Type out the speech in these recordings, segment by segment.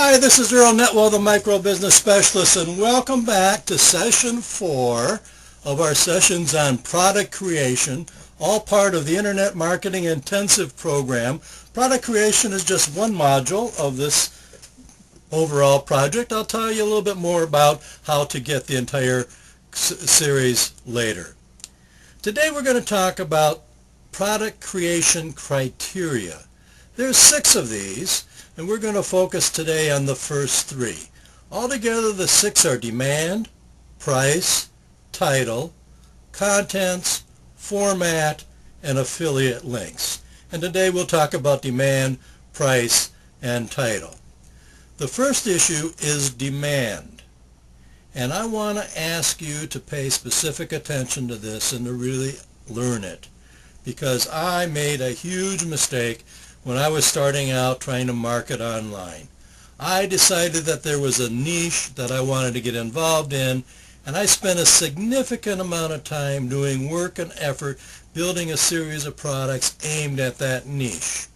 Hi, this is Earl Netwal, the Micro Business Specialist, and welcome back to Session 4 of our sessions on product creation, all part of the Internet Marketing Intensive program. Product creation is just one module of this overall project. I'll tell you a little bit more about how to get the entire series later. Today we're going to talk about product creation criteria. There's 6 of these, and we're going to focus today on the first 3. Altogether, the 6 are demand, price, title, contents, format, and affiliate links. And today we'll talk about demand, price, and title. The first issue is demand. And I want to ask you to pay specific attention to this and to really learn it, because I made a huge mistake when I was starting out trying to market online. I decided that there was a niche that I wanted to get involved in, and I spent a significant amount of time doing work and effort building a series of products aimed at that niche.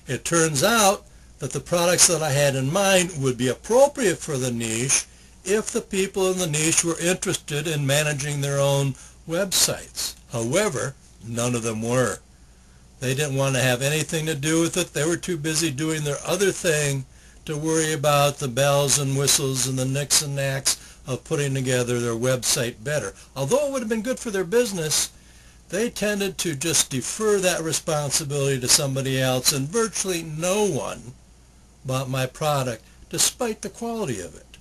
It turns out that the products that I had in mind would be appropriate for the niche if the people in the niche were interested in managing their own websites. However, none of them were. They didn't want to have anything to do with it. They were too busy doing their other thing to worry about the bells and whistles and the nicks and knacks of putting together their website better. Although it would have been good for their business, they tended to just defer that responsibility to somebody else, and virtually no one bought my product despite the quality of it.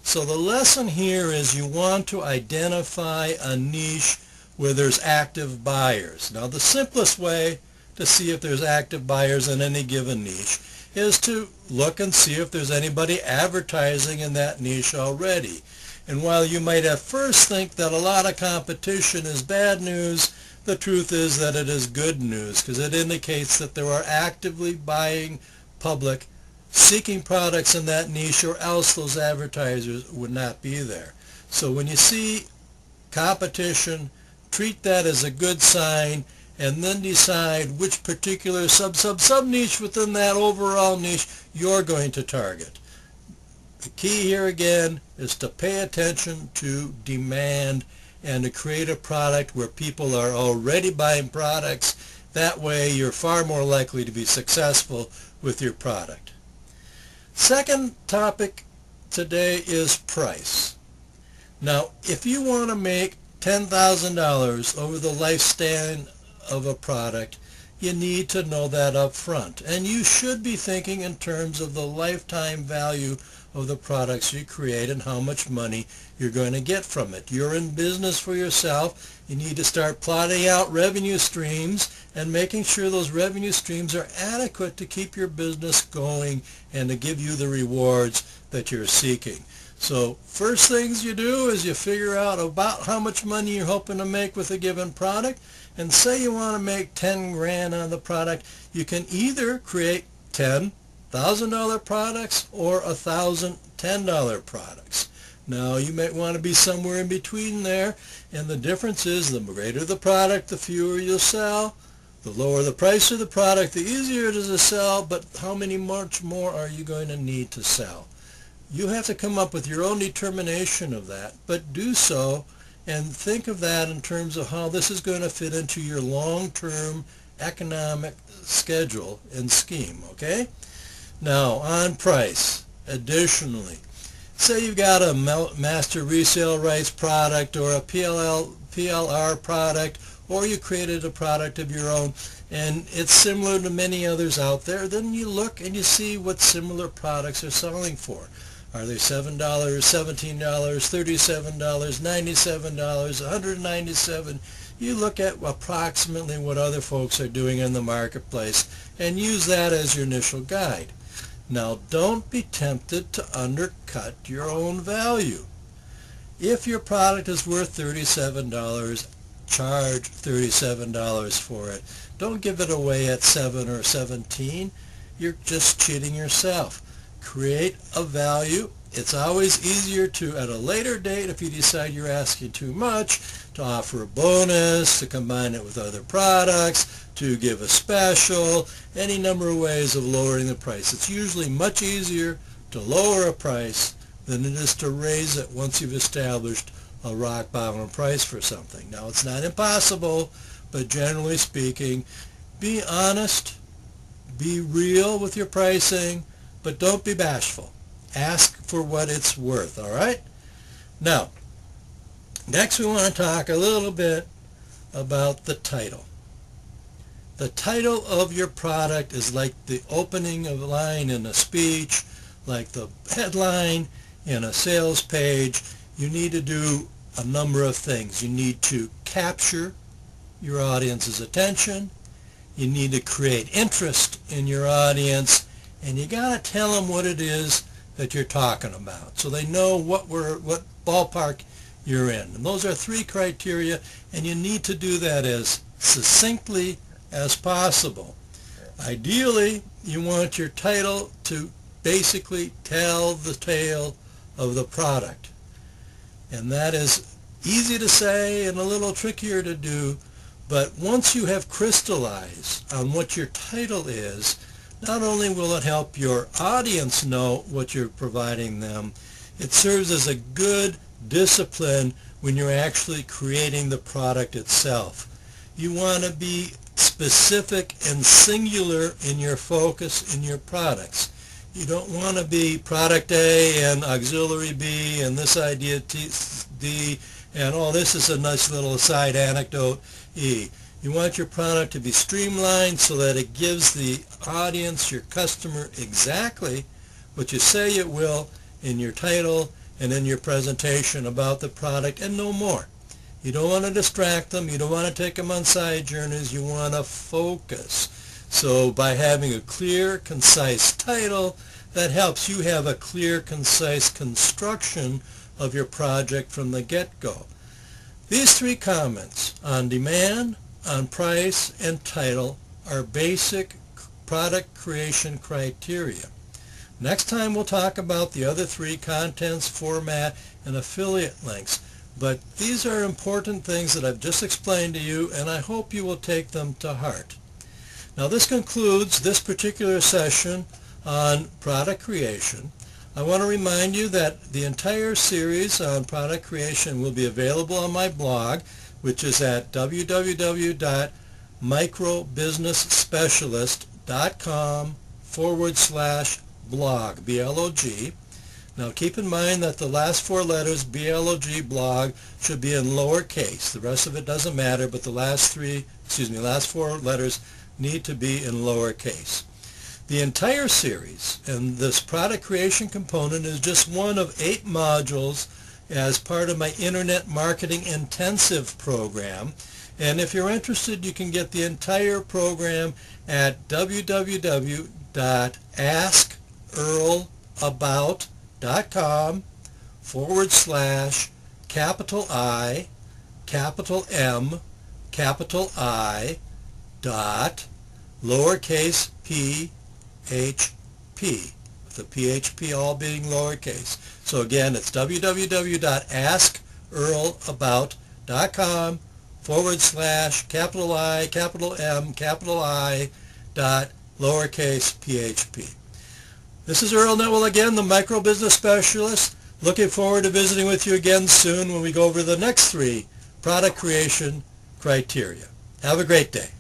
So the lesson here is you want to identify a niche where there's active buyers. Now, the simplest way to see if there's active buyers in any given niche is to look and see if there's anybody advertising in that niche already. And while you might at first think that a lot of competition is bad news, the truth is that it is good news, because it indicates that there are actively buying public seeking products in that niche, or else those advertisers would not be there. So when you see competition, treat that as a good sign, and then decide which particular sub-niche within that overall niche you're going to target. The key here again is to pay attention to demand and to create a product where people are already buying products. That way you're far more likely to be successful with your product. Second topic today is price. Now, if you want to make $10,000 over the lifespan of a product, you need to know that up front. And you should be thinking in terms of the lifetime value of the products you create and how much money you're going to get from it. You're in business for yourself. You need to start plotting out revenue streams and making sure those revenue streams are adequate to keep your business going and to give you the rewards that you're seeking. So first things you do is you figure out about how much money you're hoping to make with a given product. And say you want to make 10 grand on the product, you can either create $10,000 products or 1,000 $10 products. Now you might want to be somewhere in between there, and the difference is the greater the product, the fewer you'll sell. The lower the price of the product, the easier it is to sell, but how much more are you going to need to sell? You have to come up with your own determination of that, but do so and think of that in terms of how this is going to fit into your long-term economic schedule and scheme, okay? Now, on price, additionally, say you've got a master resale rights product or a PLR product, or you created a product of your own and it's similar to many others out there, then you look and you see what similar products are selling for. Are they $7, $17, $37, $97, $197? You look at approximately what other folks are doing in the marketplace and use that as your initial guide. Now, don't be tempted to undercut your own value. If your product is worth $37, charge $37 for it. Don't give it away at $7 or $17. You're just cheating yourself. Create a value. It's always easier to, at a later date, if you decide you're asking too much, to offer a bonus, to combine it with other products, to give a special, any number of ways of lowering the price. It's usually much easier to lower a price than it is to raise it once you've established a rock bottom price for something. Now, it's not impossible, but generally speaking, be honest, be real with your pricing, but don't be bashful. Ask for what it's worth, all right? Now, next we want to talk a little bit about the title. The title of your product is like the opening of a line in a speech, like the headline in a sales page. You need to do a number of things. You need to capture your audience's attention. You need to create interest in your audience, and you got to tell them what it is that you're talking about so they know what ballpark you're in. And those are three criteria, and you need to do that as succinctly as possible. Ideally, you want your title to basically tell the tale of the product. And that is easy to say and a little trickier to do, but once you have crystallized on what your title is, not only will it help your audience know what you're providing them, it serves as a good discipline when you're actually creating the product itself. You want to be specific and singular in your focus in your products. You don't want to be product A and auxiliary B and this idea D and oh, this is a nice little side anecdote E. You want your product to be streamlined so that it gives the audience, your customer, exactly what you say it will in your title and in your presentation about the product and no more. You don't want to distract them. You don't want to take them on side journeys. You want to focus. So by having a clear, concise title, that helps you have a clear, concise construction of your project from the get-go. These three comments on demand, on price, and title are basic product creation criteria. Next time we'll talk about the other three: contents, format, and affiliate links. But these are important things that I've just explained to you, and I hope you will take them to heart. Now, this concludes this particular session on product creation. I want to remind you that the entire series on product creation will be available on my blog, which is at www.microbusinessspecialist.com/blog, B-L-O-G. Now keep in mind that the last four letters, B-L-O-G, blog, should be in lowercase. The rest of it doesn't matter, but the last four letters need to be in lowercase. The entire series and this product creation component is just one of 8 modules as part of my Internet Marketing Intensive program. And if you're interested, you can get the entire program at www.askearlabout.com/I, M, I, dot, lowercase p, HP, with the PHP all being lowercase. So again, it's www.askearl.com/I, M, I, dot, lowercase PHP. This is Earl Netwal again, the Micro Business Specialist. Looking forward to visiting with you again soon when we go over the next 3 product creation criteria. Have a great day.